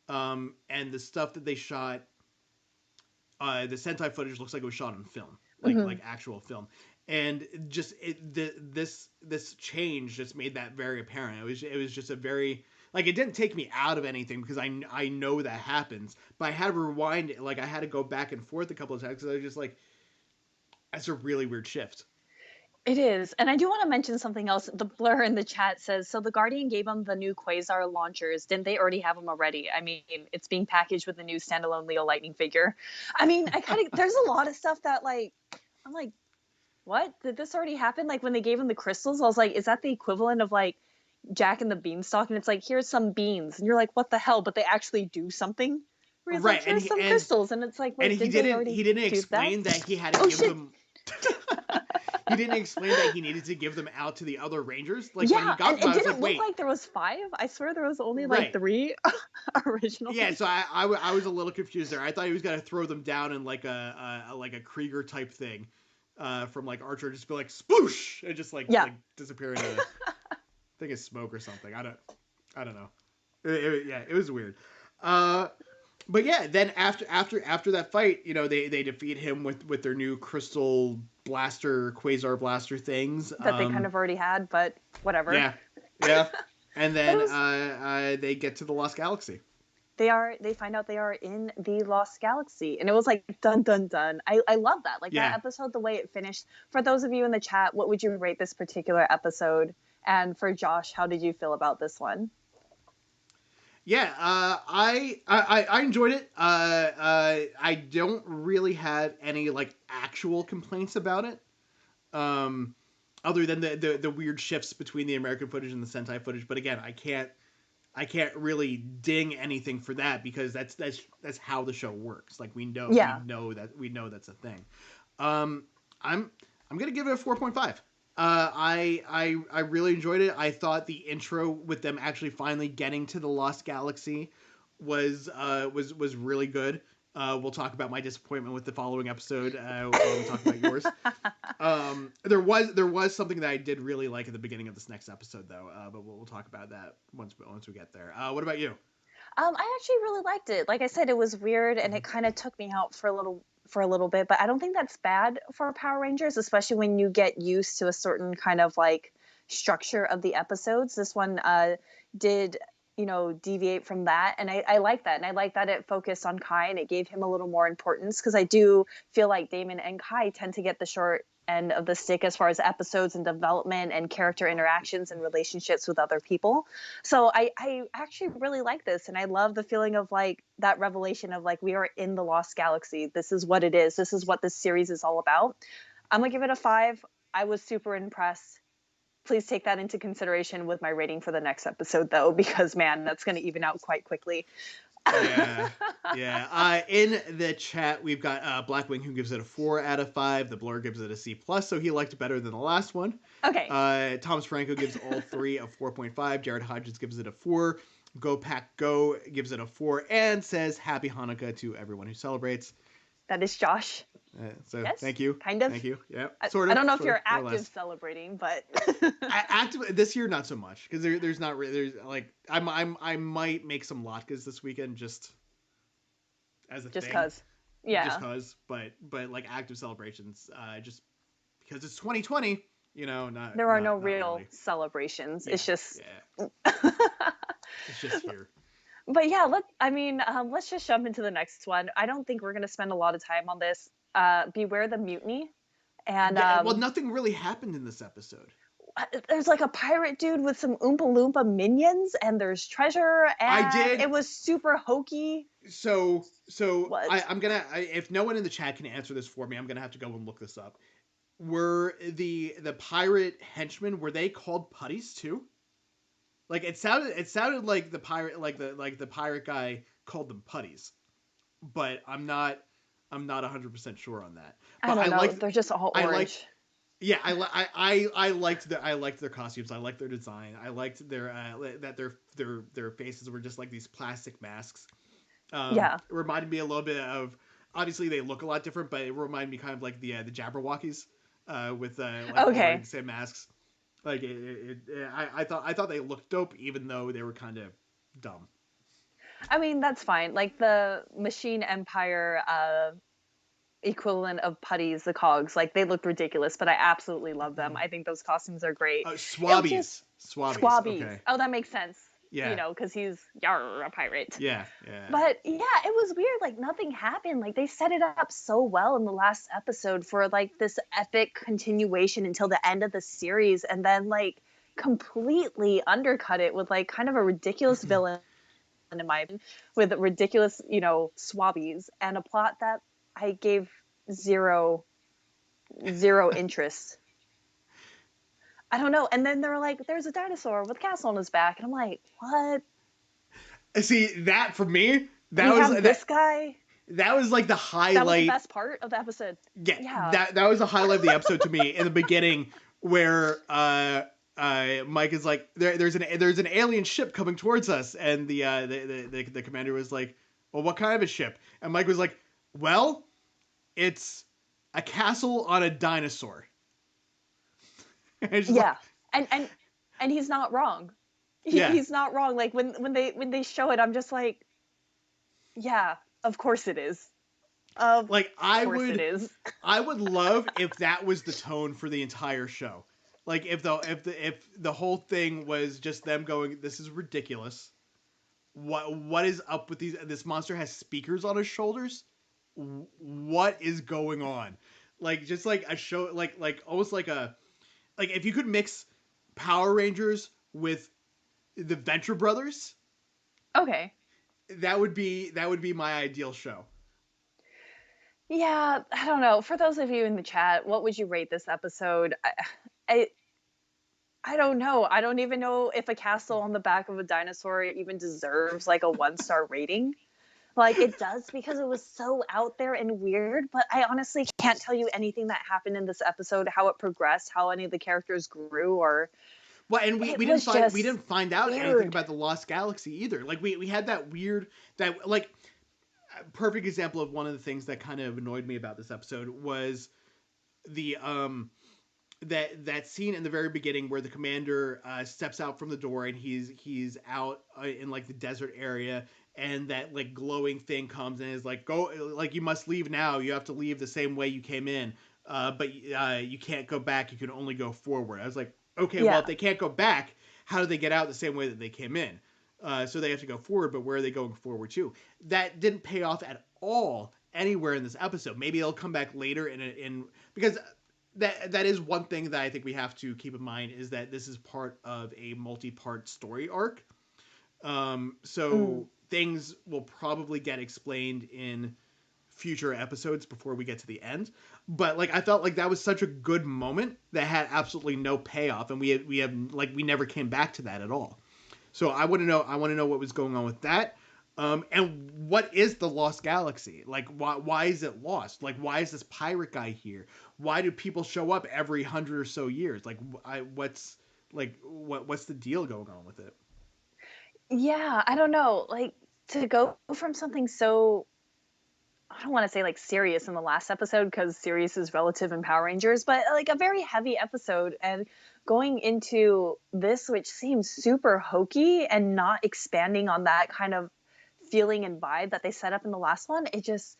and the stuff that they shot, the Sentai footage looks like it was shot on film, like actual film, and just this change just made that very apparent. It was just a very like it didn't take me out of anything because I know that happens, but I had to rewind it, like I had to go back and forth a couple of times because I was just like, that's a really weird shift. It is. And I do want to mention something else. The blur in the chat says, so the Guardian gave them the new Quasar launchers. Didn't they already have them already? I mean, it's being packaged with the new standalone Leo Lightning figure. I mean, there's a lot of stuff that like, I'm like, what? Did this already happen? Like when they gave him the crystals, I was like, is that the equivalent of like Jack and the Beanstalk? And it's like, here's some beans. And you're like, what the hell? But they actually do something. Where he's like, here's some crystals. And it's like, wait, he didn't explain that he had to give them. He didn't explain that he needed to give them out to the other Rangers. Like when he got them, it didn't look like there was 5. I swear there was only like 3 original. Yeah, so I was a little confused there. I thought he was gonna throw them down in like a Krieger type thing, from like Archer, just be like sploosh and just like disappear in a thing of smoke or something. I don't know. It was weird. But yeah, then after that fight, you know, they defeat him with their new crystal blaster, quasar blaster things that they kind of already had, but whatever. Yeah. And then they get to the Lost Galaxy. They find out they are in the Lost Galaxy, and it was like dun dun dun. I love that. Like that episode, the way it finished. For those of you in the chat, what would you rate this particular episode? And for Josh, how did you feel about this one? Yeah, I enjoyed it. I don't really have any like actual complaints about it, other than the weird shifts between the American footage and the Sentai footage. But again, I can't really ding anything for that because that's how the show works. Like we know that's a thing. I'm gonna give it a 4.5. I really enjoyed it. I thought the intro with them actually finally getting to the Lost Galaxy was really good. We'll talk about my disappointment with the following episode when we talk about yours. There was something that I did really like at the beginning of this next episode though, but we'll talk about that once we get there. What about you? I actually really liked it. Like I said, it was weird and it kind of took me out for a little bit, but I don't think that's bad for Power Rangers, especially when you get used to a certain kind of like structure of the episodes. This one did, deviate from that. And I like that. And I like that it focused on Kai and it gave him a little more importance because I do feel like Damon and Kai tend to get the short end of the stick as far as episodes and development and character interactions and relationships with other people. So I actually really like this. And I love the feeling of like that revelation of like, we are in the Lost Galaxy. This is what it is. This is what this series is all about. I'm gonna give it a 5. I was super impressed. Please take that into consideration with my rating for the next episode though, because man, that's going to even out quite quickly. Yeah. In the chat, we've got Blackwing who gives it a 4 out of 5. The Blur gives it a C+, so he liked it better than the last one. Okay. Thomas Franco gives all 3 a 4.5. Jared Hodges gives it a 4. Go Pack Go gives it a 4 and says Happy Hanukkah to everyone who celebrates. That is Josh. So Yes, thank you. kind of. Thank you. Yeah, I sort of. don't know if Sort of, you're more or active less. celebrating, but Active this year, not so much because there's not really there's like I might make some latkes this weekend just as a just thing, cause. Yeah. just cause. But like active celebrations, just because it's 2020, not There are no not real really. celebrations. Yeah, It's just. yeah, it's just here. But yeah, let's just jump into the next one. I don't think we're gonna spend a lot of time on this. Beware the mutiny, and Yeah, well, nothing really happened in this episode. there's like a pirate dude with some Oompa Loompa minions, and there's treasure, I and did. it was super hokey. So What? I'm gonna if no one in the chat can answer this for me, I'm gonna have to go and look this up. Were the pirate henchmen, were they called putties too? Like it sounded like the pirate the pirate guy called them putties, but I'm not 100% sure on that. I But don't know. They're just all I orange. liked yeah, I liked their costumes. I liked their design. I liked their that their faces were just like these plastic masks. Yeah. It reminded me a little bit of, obviously they look a lot different, but it reminded me kind of like the Jabberwockies, with like all wearing Okay. the same masks. Like I thought they looked dope, even though they were kind of dumb. I mean, that's fine. Like the Machine Empire equivalent of putties, the cogs, like they looked ridiculous, but I absolutely love them. I think those costumes are great. It just Swabbies. Swabbies. Okay. Oh, that makes sense. Yeah. Because he's a pirate. Yeah. Yeah. But yeah, it was weird. Like nothing happened. Like they set it up so well in the last episode for like this epic continuation until the end of the series, and then like completely undercut it with like kind of a ridiculous villain in my opinion, with ridiculous, swabbies and a plot that I gave zero interest. I don't know. And then they're like, there's a dinosaur with a castle on his back. And I'm like, what? See, that for me, this guy. That was like the highlight. That was the best part of the episode. Yeah. That was the highlight of the episode to me in the beginning, where Mike is like, there's an alien ship coming towards us, and the commander was like, well, what kind of a ship? And Mike was like, well, it's a castle on a dinosaur. Yeah, like, and he's not wrong. He's not wrong. Like when they show it, I'm just like, yeah, of course it is. I would love if that was the tone for the entire show. Like if the whole thing was just them going, this is ridiculous. What is up with these? This monster has speakers on his shoulders. What is going on? Like just like a show, like almost like if you could mix Power Rangers with the Venture Brothers. Okay. That would be my ideal show. Yeah, I don't know. For those of you in the chat, what would you rate this episode? I don't know. I don't even know if a castle on the back of a dinosaur even deserves like a 1-star rating. Like it does because it was so out there and weird, but I honestly can't tell you anything that happened in this episode, how it progressed, how any of the characters grew, or well, and we didn't find out anything about the Lost Galaxy either. Like we had that weird perfect example of one of the things that kind of annoyed me about this episode was the that scene in the very beginning where the commander steps out from the door and he's out in like the desert area, and that like glowing thing comes and is like, go, like, you must leave now, you have to leave the same way you came in, but you can't go back, you can only go forward. I was like, okay, well, if they can't go back, how do they get out the same way that they came in? So they have to go forward, but where are they going forward to? That didn't pay off at all anywhere in this episode. Maybe it'll come back later in because that is one thing that I think we have to keep in mind, is that this is part of a multi-part story arc. Things will probably get explained in future episodes before we get to the end. But like I felt like that was such a good moment that had absolutely no payoff, and we never came back to that at all. So I want to know what was going on with that. And what is the Lost Galaxy? Like, why is it lost? Like, why is this pirate guy here? Why do people show up every 100 or so years? Like, what's the deal going on with it? Yeah, I don't know. Like to go from something so I don't want to say like serious in the last episode because serious is relative in Power Rangers, but like a very heavy episode and going into this, which seems super hokey and not expanding on that kind of feeling and vibe that they set up in the last one, it just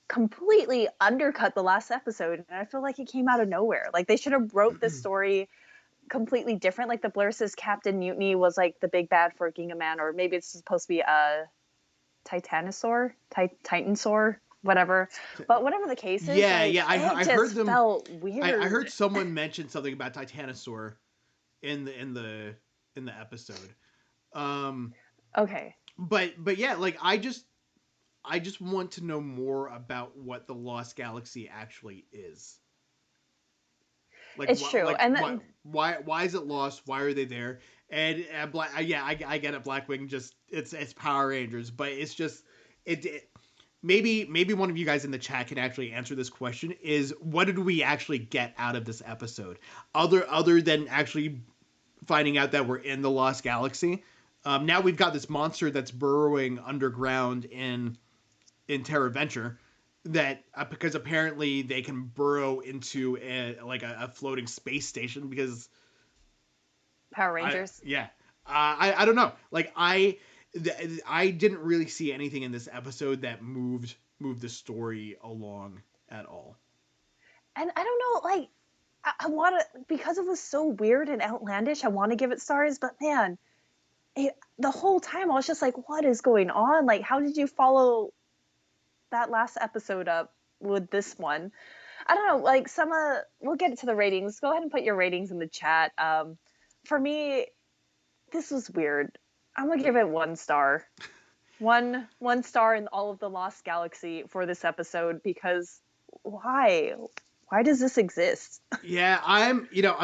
completely undercut the last episode. And I feel like it came out of nowhere. Like they should have wrote this story completely different. Like the Blur says Captain Mutiny was like the big bad for Ginga Man, or maybe it's supposed to be a Titanosaur, whatever. But whatever the case is, Yeah, like yeah. it I heard just them. felt I heard weird. someone mention something about Titanosaur in the episode. Um, Okay. but yeah, like I just want to know more about what the Lost Galaxy actually is. It's true. And Why is it lost? Why are they there? And I get it. Blackwing just it's Power Rangers, but it's just it maybe one of you guys in the chat can actually answer this question: is what did we actually get out of this episode, other than actually finding out that we're in the Lost Galaxy? Now we've got this monster that's burrowing underground in Terra Venture, that because apparently they can burrow into a floating space station because Power Rangers. I don't know, like I didn't really see anything in this episode that moved the story along at all. And I don't know, like I want to, because it was so weird and outlandish, I want to give it stars, but man, the whole time I was just like, what is going on? Like, how did you follow that last episode up with this one? I don't know. Like we'll get to the ratings. Go ahead and put your ratings in the chat. For me, this was weird. I'm gonna give it 1 star. One star in all of the Lost Galaxy for this episode because why? Why does this exist? Yeah, I'm gonna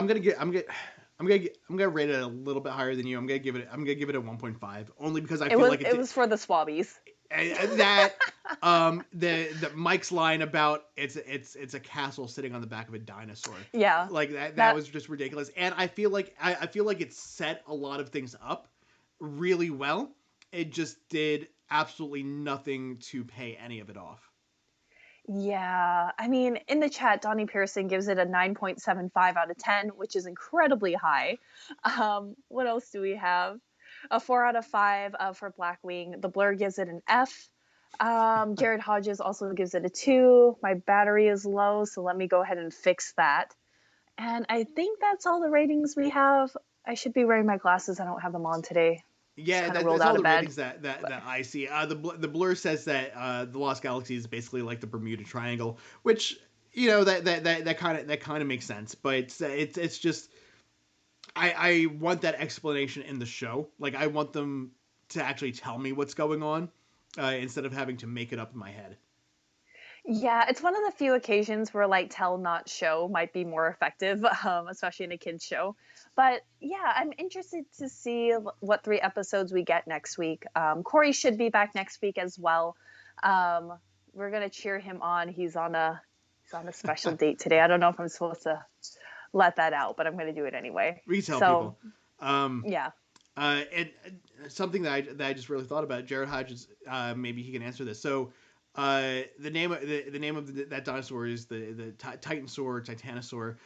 rate it a little bit higher than you. I'm gonna give it a 1.5 only because I feel like It was for the swabbies. That the Mike's line about it's a castle sitting on the back of a dinosaur. Yeah. Like that was just ridiculous. And I feel like it set a lot of things up really well. It just did absolutely nothing to pay any of it off. Yeah, I mean, in the chat, Donnie Pearson gives it a 9.75 out of 10, which is incredibly high. What else do we have? A 4 out of 5 for Blackwing. The Blur gives it an F. Jared Hodges also gives it a 2. My battery is low, so let me go ahead and fix that. And I think that's all the ratings we have. I should be wearing my glasses. I don't have them on today. Yeah, that's all the ratings that I see. The Blur says that the Lost Galaxy is basically like the Bermuda Triangle, which that kind of makes sense. But it's just I want that explanation in the show. Like I want them to actually tell me what's going on instead of having to make it up in my head. Yeah, it's one of the few occasions where like tell not show might be more effective, especially in a kids show. But yeah, I'm interested to see what 3 episodes we get next week. Corey should be back next week as well. We're gonna cheer him on. He's on a special date today. I don't know if I'm supposed to let that out, but I'm gonna do it anyway. We tell people. Yeah. And something that I just really thought about, Jared Hodges, maybe he can answer this. So. The name of that dinosaur is the Titanosaur.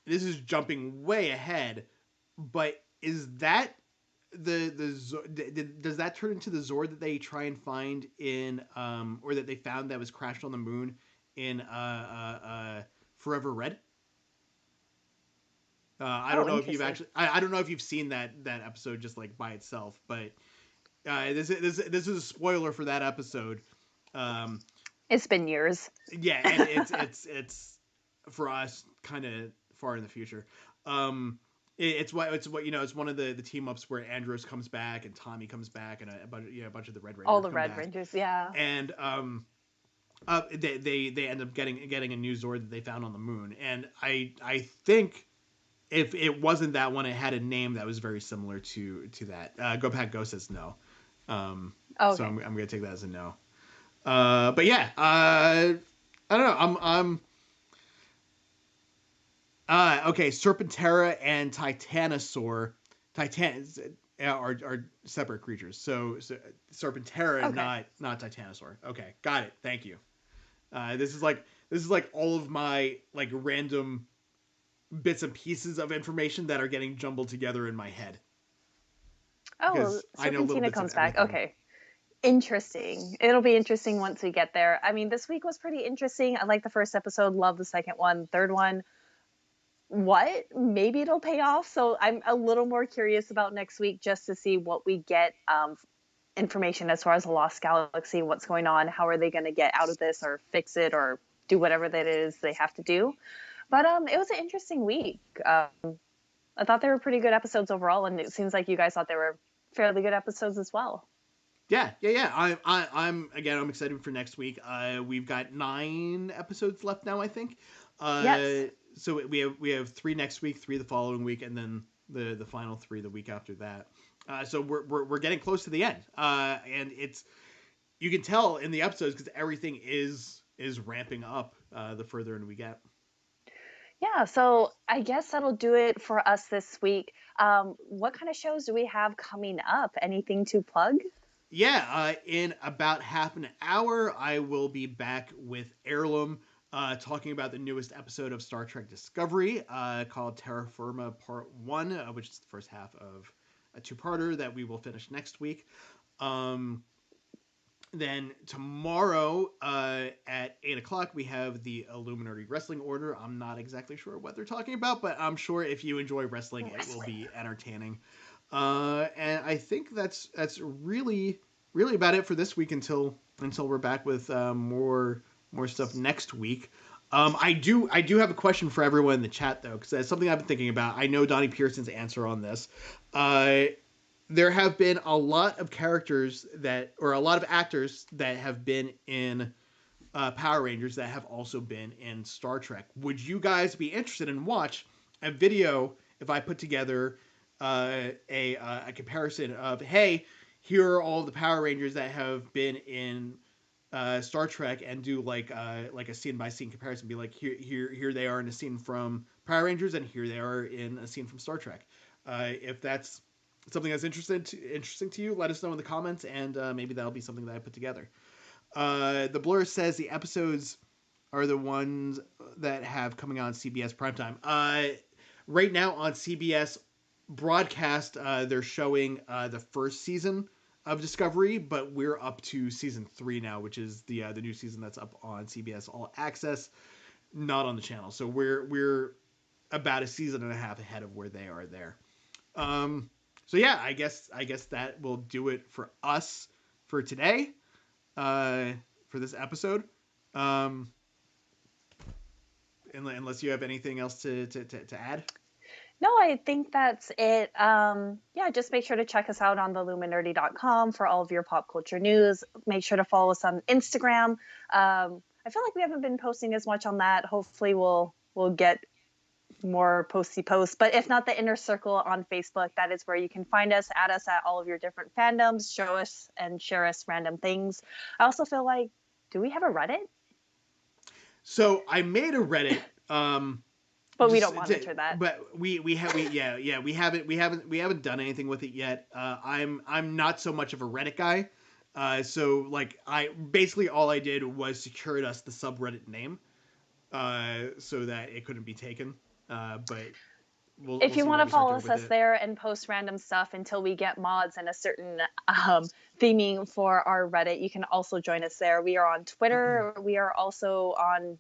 This is jumping way ahead, but is that does that turn into the Zord that they try and find in or that they found that was crashed on the moon in Forever Red? I don't know if you've actually I don't know if you've seen that episode just like by itself, but. This is a spoiler for that episode. It's been years. Yeah, and it's for us kind of far in the future. It's one of the team ups where Andros comes back and Tommy comes back and a bunch of the Red Rangers. All the Red Rangers, yeah. And they end up getting a new Zord that they found on the moon, and I think. If it wasn't that one, it had a name that was very similar to that. Go Pack Go says no. Okay. So I'm gonna take that as a no. But yeah, I don't know. Okay. Serpentera and Titanosaur. are separate creatures. So Serpentera, Okay. not Titanosaur. Okay, got it. Thank you. This is like all of my like random bits and pieces of information that are getting jumbled together in my head Oh, because I know little Serpentina bits of comes back. everything. Okay. Interesting. It'll be interesting once we get there. I mean, this week was pretty interesting. I like the first episode, love the second one, third one. What? Maybe it'll pay off. So I'm a little more curious about next week just to see what we get information as far as the Lost Galaxy, what's going on, how are they going to get out of this or fix it or do whatever that is they have to do. But it was an interesting week. I thought they were pretty good episodes overall, and it seems like you guys thought they were fairly good episodes as well. Yeah. I'm excited for next week. We've got 9 episodes left now, I think. Yes. So we have 3 next week, 3 the following week, and then the final 3 the week after that. So we're getting close to the end. And it's you can tell in the episodes because everything is ramping up the further in we get. Yeah, so I guess that'll do it for us this week. What kind of shows do we have coming up? Anything to plug? Yeah, in about half an hour, I will be back with Heirloom, talking about the newest episode of Star Trek Discovery, called Terra Firma Part 1, which is the first half of a two-parter that we will finish next week. Then tomorrow at 8 o'clock, we have the Illuminati Wrestling Order. I'm not exactly sure what they're talking about, but I'm sure if you enjoy wrestling, it will be entertaining. And I think that's really about it for this week until we're back with more stuff next week. I do have a question for everyone in the chat though, because that's something I've been thinking about. I know Donnie Pearson's answer on this. There have been a lot of characters or a lot of actors that have been in Power Rangers that have also been in Star Trek. Would you guys be interested in watch a video if I put together a comparison of, hey, here are all the Power Rangers that have been in Star Trek, and do like a scene by scene comparison, be like, here they are in a scene from Power Rangers, and here they are in a scene from Star Trek. If that's something that's interesting to you, let us know in the comments, and maybe that'll be something that I put together. The Blur says the episodes are the ones that have coming on CBS primetime. Right now on CBS broadcast, they're showing the first season of Discovery, but we're up to season 3 now, which is the new season that's up on CBS All Access, not on the channel. So we're about a season and a half ahead of where they are there. So yeah, I guess that will do it for us for today, for this episode. Unless you have anything else to add. No, I think that's it. Yeah, just make sure to check us out on theluminerdy.com for all of your pop culture news. Make sure to follow us on Instagram. I feel like we haven't been posting as much on that. Hopefully we'll get more posty posts, but if not, the Inner Circle on Facebook, that is where you can find us. Add us at all of your different fandoms, show us and share us random things. I also feel like, do we have a Reddit? So I made a Reddit, but we don't monitor that. But we haven't done anything with it yet. I'm not so much of a Reddit guy. So like I basically all I did was secured us the subreddit name, so that it couldn't be taken. But if you want to follow us it. there and post random stuff until we get mods and a certain theming for our Reddit, you can also join us there. We are on Twitter. We are also on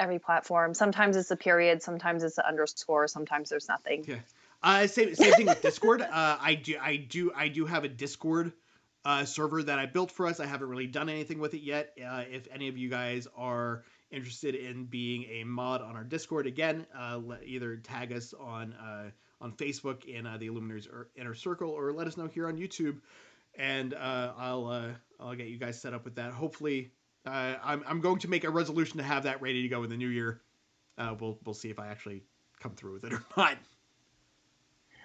every platform. Sometimes it's a period, sometimes it's an underscore, sometimes there's nothing. Yeah. Same thing with Discord. I do have a Discord server that I built for us. I haven't really done anything with it yet. If any of you guys are interested in being a mod on our Discord, again, either tag us on Facebook in the Illuminators Inner Circle, or let us know here on YouTube, and I'll get you guys set up with that. Hopefully, I'm going to make a resolution to have that ready to go in the new year. We'll see if I actually come through with it or not.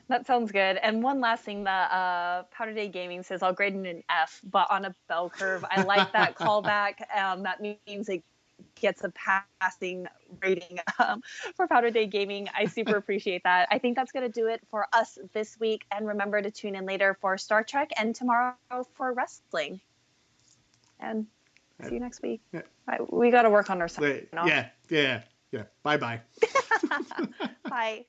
That sounds good. And one last thing, that Powder Day Gaming says, I'll grade it an F, but on a bell curve. I like that callback. That means gets a passing rating for Powder Day Gaming. I super appreciate that. I think that's going to do it for us this week. And remember to tune in later for Star Trek and tomorrow for wrestling. And see you next week. We got to work on our sign off. Yeah. Bye-bye. Bye.